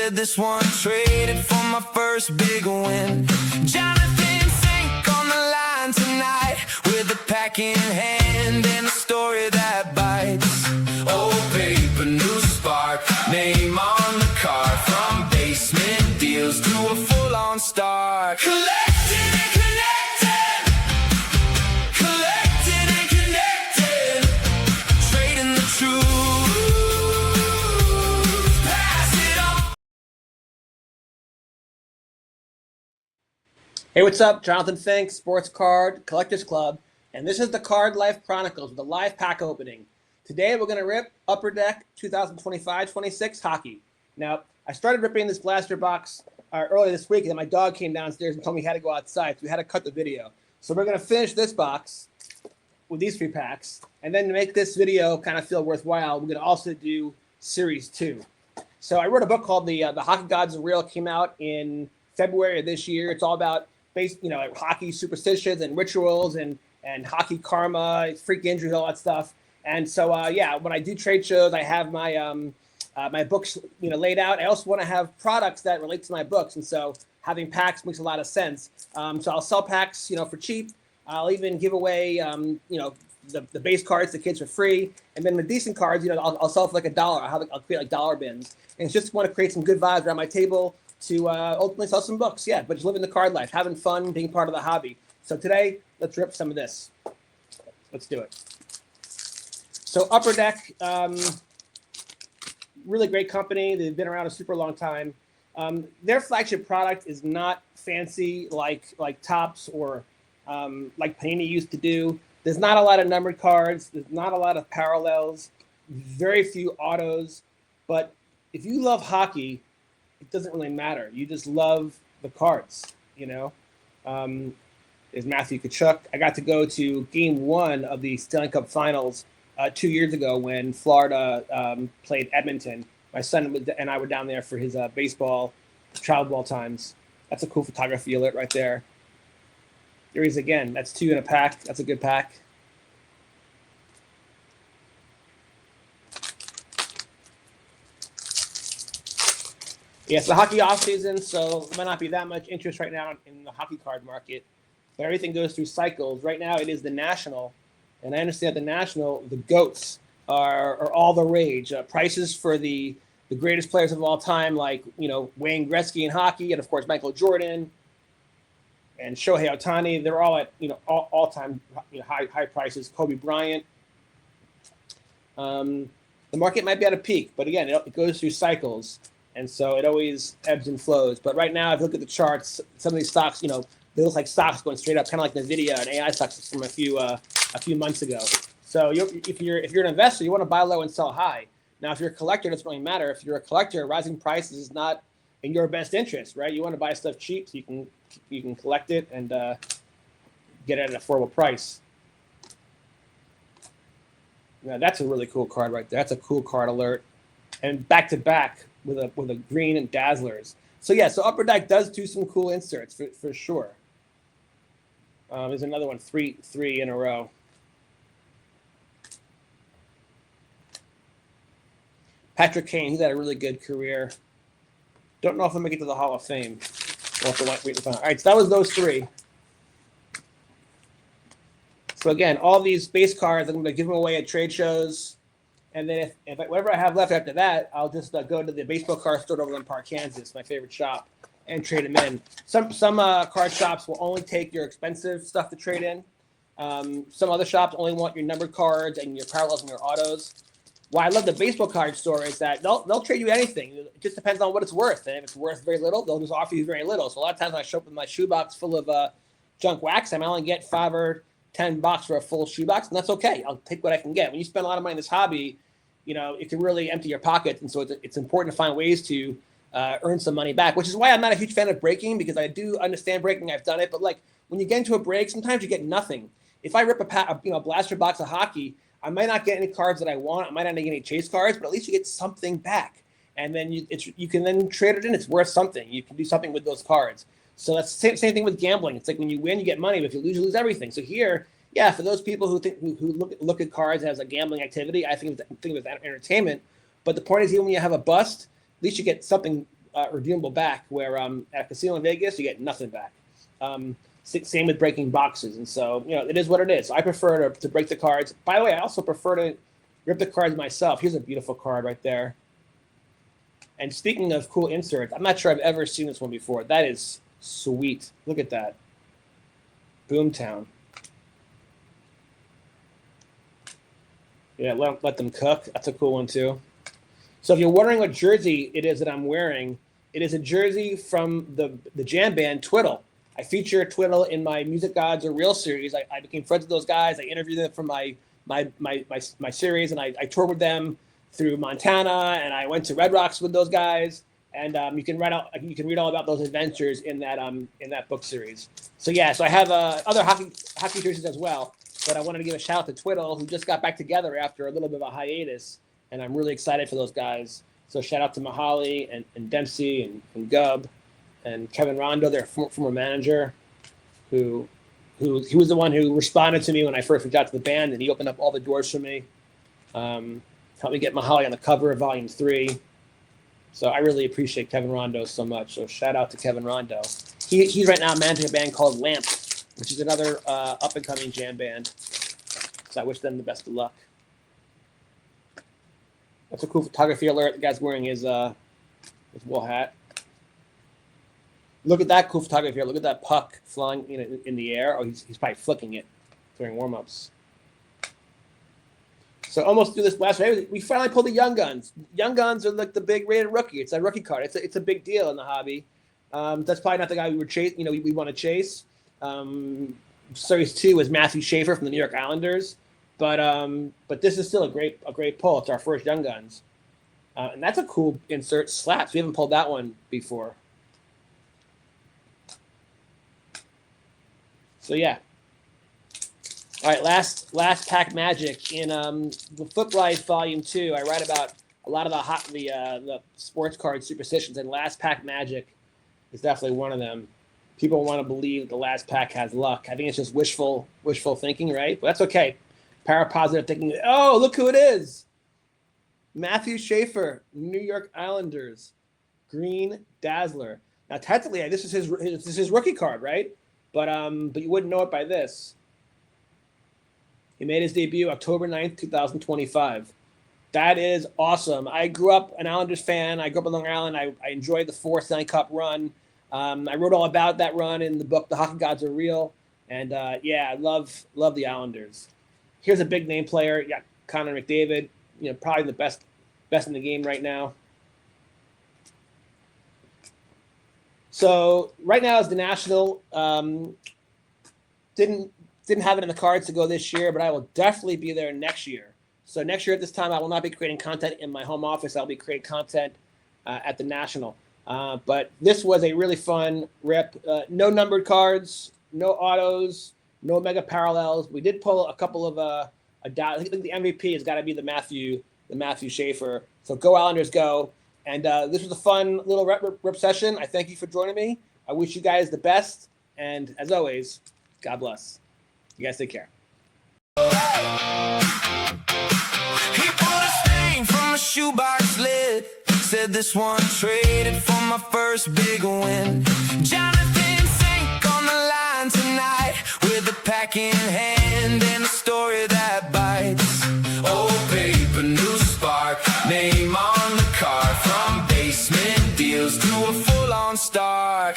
did this one, traded for my first big win. Jonathan Fink on the line tonight, with a pack in hand and a story that bites. Old paper, new spark, name on the card. From basement deals to a full-on start. Collected and connected, collected and connected, trading the truth. Hey, what's up? Jonathan Fink, Sports Card Collectors Club, and this is the Card Life Chronicles with a live pack opening. Today we're going to rip Upper Deck 2025-26 hockey. Now, I started ripping this blaster box earlier this week, and then my dog came downstairs and told me he had to go outside, so we had to cut the video. So we're going to finish this box with these 3 packs, and then to make this video kind of feel worthwhile, we're going to also do Series 2. So I wrote a book called The Hockey Gods Are Real. It came out in February of this year. It's all about hockey superstitions and rituals and hockey karma, freak injuries, all that stuff. And so, when I do trade shows, I have my my books, laid out. I also want to have products that relate to my books, and so having packs makes a lot of sense. So I'll sell packs, for cheap. I'll even give away, the base cards to kids for free, and then the decent cards, I'll sell for like $1. I'll create like dollar bins, and it's just want to create some good vibes around my table to ultimately sell some books, but just living the card life, having fun, being part of the hobby. So today, let's rip some of this. Let's do it. So Upper Deck, really great company. They've been around a super long time. Their flagship product is not fancy like Topps or like Panini used to do. There's not a lot of numbered cards. There's not a lot of parallels. Very few autos. But if you love hockey, it doesn't really matter. You just love the cards, There's Matthew Tkachuk. I got to go to Game 1 of the Stanley Cup Finals 2 years ago when Florida played Edmonton. My son and I were down there for his baseball, child ball times. That's a cool photography alert right there. Here he is again. That's 2 in a pack. That's a good pack. Yeah, it's the hockey off season, so there might not be that much interest right now in the hockey card market. But everything goes through cycles. Right now, it is the National, and I understand the National, the GOATs are all the rage. Prices for the greatest players of all time, like Wayne Gretzky in hockey, and of course Michael Jordan and Shohei Ohtani. They're all at all time high prices. Kobe Bryant. The market might be at a peak, but again, it goes through cycles. And so it always ebbs and flows. But right now, if you look at the charts, some of these stocks, they look like stocks going straight up, kind of like NVIDIA and AI stocks from a few months ago. So if you're an investor, you want to buy low and sell high. Now, if you're a collector, it doesn't really matter. If you're a collector, rising prices is not in your best interest, right? You want to buy stuff cheap so you can collect it and get it at an affordable price. Now, that's a really cool card right there. That's a cool card alert. And back to back with a green and Dazzlers. So so Upper Deck does do some cool inserts for sure. There's another one, three in a row. Patrick Kane, he's had a really good career. Don't know if I'll make it to the Hall of Fame. We'll have to wait and find out. All right, so that was those 3. So again, all these base cards, I'm going to give them away at trade shows. And then if whatever I have left after that, I'll just go to the baseball card store over in Park, Kansas, my favorite shop, and trade them in. Some card shops will only take your expensive stuff to trade in. Some other shops only want your numbered cards and your parallels and your autos. Why I love the baseball card store is that they'll trade you anything. It just depends on what it's worth. And if it's worth very little, they'll just offer you very little. So a lot of times when I show up with my shoebox full of junk wax, I might only get $5 or $10 for a full shoebox, and that's okay. I'll take what I can get. When you spend a lot of money in this hobby, it can really empty your pockets. And so it's important to find ways to earn some money back, which is why I'm not a huge fan of breaking, because I do understand breaking. I've done it. But like when you get into a break, sometimes you get nothing. If I rip a blaster box of hockey, I might not get any cards that I want. I might not get any chase cards, but at least you get something back. And then you can then trade it in. It's worth something. You can do something with those cards. So that's the same thing with gambling. It's like when you win, you get money. But if you lose everything. So here, for those people who look at cards as a gambling activity, I think of it as entertainment. But the point is, even when you have a bust, at least you get something redeemable back, where at a casino in Vegas, you get nothing back. Same with breaking boxes. And so, it is what it is. I prefer to break the cards. By the way, I also prefer to rip the cards myself. Here's a beautiful card right there. And speaking of cool inserts, I'm not sure I've ever seen this one before. That is sweet. Look at that. Boomtown. Yeah, let them cook. That's a cool one too. So if you're wondering what jersey it is that I'm wearing, it is a jersey from the jam band Twiddle. I feature Twiddle in my Music Gods Are Real series. I became friends with those guys. I interviewed them for my series, and I toured with them through Montana, and I went to Red Rocks with those guys. And you can read all about those adventures in that book series. So yeah, so I have other hockey jerseys as well. But I wanted to give a shout out to Twiddle, who just got back together after a little bit of a hiatus, and I'm really excited for those guys. So shout out to Mahali and Dempsey and Gubb and Kevin Rondo, their former manager, who he was the one who responded to me when I first reached out to the band, and he opened up all the doors for me. Helped me get Mahali on the cover of Volume 3. So I really appreciate Kevin Rondo so much. So shout out to Kevin Rondo. He's right now managing a band called Lamp, which is another up-and-coming jam band. So I wish them the best of luck. That's a cool photography alert. The guy's wearing his wool hat. Look at that cool photography alert. Look at that puck flying in the air. Oh, he's probably flicking it during warm-ups. So almost through this last race, we finally pulled the Young Guns. Young Guns are like the big rated rookie. It's a rookie card. It's a big deal in the hobby. That's probably not the guy we were chase. We want to chase. Series 2 was Matthew Schaefer from the New York Islanders, but this is still a great pull. It's our first Young Guns, and that's a cool insert. Slaps. We haven't pulled that one before. So yeah. All right, last pack magic in the Foot Life Volume 2. I write about a lot of the sports card superstitions, and last pack magic is definitely one of them. People want to believe the last pack has luck. I think it's just wishful thinking, right? But that's okay. Parapositive thinking. Oh, look who it is! Matthew Schaefer, New York Islanders, Green Dazzler. Now, technically, this is his rookie card, right? But you wouldn't know it by this. He made his debut October 9th, 2025. That is awesome. I grew up an Islanders fan. I grew up on Long Island. I enjoyed the 4 Stanley Cup run. I wrote all about that run in the book, The Hockey Gods Are Real. And, I love the Islanders. Here's a big name player. Yeah, Connor McDavid. Probably the best in the game right now. So right now is the National. Didn't have it in the cards to go this year, but I will definitely be there next year. So next year at this time, I will not be creating content in my home office. I'll be creating content at the National. But this was a really fun rip. No numbered cards, no autos, no mega parallels. We did pull a couple of I think the MVP has got to be the Matthew Schaefer. So go Islanders, go! And this was a fun little rip session. I thank you for joining me. I wish you guys the best, and as always, God bless. You guys take care. He pulled a stain from a shoebox lid. Said this one traded for my first big win. Jonathan Fink on the line tonight, with a pack in hand and a story that bites. Old paper, new spark, name on the card. From basement deals to a full-on star.